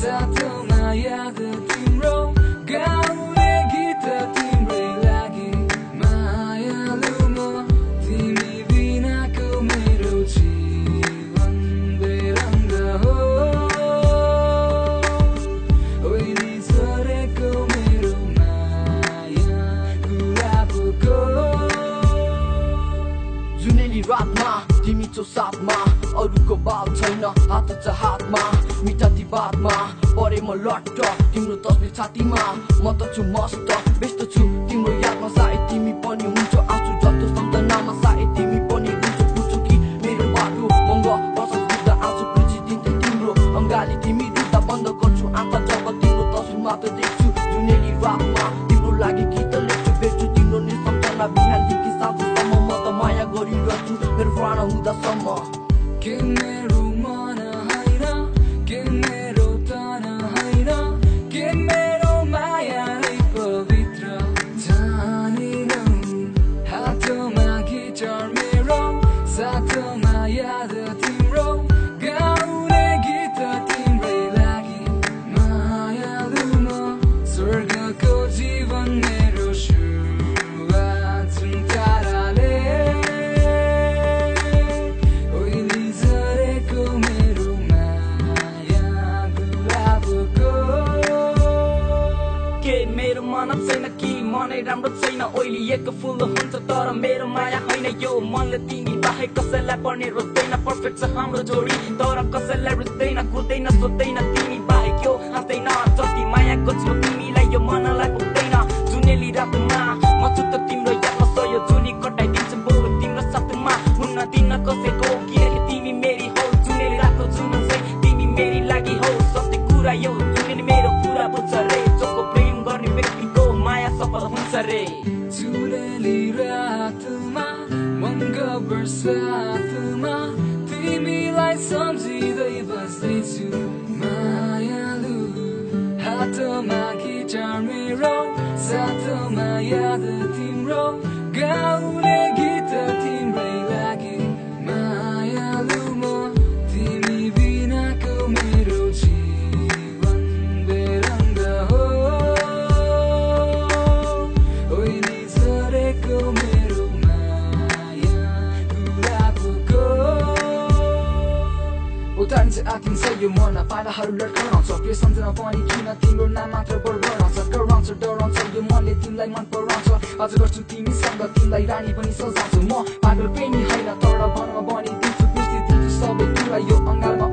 साथमा याद तिम्रो गाउने गीत तिम्रै लागि मायालु म तिमी बिनाको मेरो जीवन बेरङ्ग हो ओइली झरेको मेरो माया गुलाबको जुनेली रातमा तिमी छौ साथमा अरूको बाल छैन हात छ हातमा मिठा ती बातमा परे म लट्ट तिम्रो तस्बिर छातीमा म त छु मस्त व्यस्त छु तिम्रो यादमा सायद तिमी पनि हुन्छौ आँसु जस्तो सम्झनामा सायद तिमी पनि हुन्छौ पुछु कि मेरो बाटो मङ्ग वर्ष बुझ्दा आँसु पुछिदिन्थे तिम्रो अङ्गाली तिमी रुँदा बन्द गर्छु आँखा जब तिम्रो तस्बिर मात्र देख्छु जुनेली रातमा तिम्रो लागि गीत लेख्छु भेट्छु तिम्रो निसम्झना बिहानदेखि साँझसम्म म त माया गरिरहन्छु मेरो प्राण हुँदासम्म के मेरो मन होइन के मेरो तन होइन के मेरो माया नै पवित्र जानिनौ हातमा गिटार मेरो साथमा याद तिम्रो गाउने गीत तिम्रै लागि मायालु म स्वर्गको जीवन मेरो सुरुवात जुन ताराले मेरो मन छैन कि मनै राम्रो छैन ओइलिएको फुल हुन्छ तर मेरो माया होइन यो मनले तिमी बाहेक कसैलाई पर्ने रोज्दैन पर्फेक्ट छ हाम्रो जोडी तर कसैलाई रुच्दैन कुर्दैन सोध्दैन तिमी बाहेक यो हाँस्दैन जति माया गर्छु तिमीलाई यो मनलाई पुग्दैन जुनेली रातमा म छु त तिम्रो यादमा सयो जुनी कटाइदिन्छु बरु तिम्रो साथमा हुन्न दिन कसैको किनकि तिमी मेरी हौ जुनेली रातको जुन चाहिँ तिमी मेरी लागि हौ सत्य कुरा यो जुनेली मेरो कुरा बुझ्छ रे जसको प्रेम गर्ने व्यक्तिको माया सफल हुन्छ रे जुनेली रातमा मङ्ग बर्सातमा तिमीलाई सम्झिँदै बस्दैछु मायालु हातमा गिटार मेरो साथमा याद तिम्रो गाउने गीत तिम्रै लागि मायालु म तिमी बिनाको मेरो जीवन बेरङ्ग हो ओइली झरेको मेरो माया गुलाबको उतारिन्छ आँकिन्छ यो मन पालाहरू लड्काउँछ के सम्झना पनि किन तिम्रो नाम मात्र बढाउँछ कराउँछ डराउँछ यो मनले तिमीलाई मन पराउँछ अझ गर्छु तिमीसँग तिमीलाई रानी पनि सजाउँछु म पागल प्रेमी होइन तर भनमा बनिदिन्छु बिर्सिदिन्छु सबै कुरा यो अङ्गालमा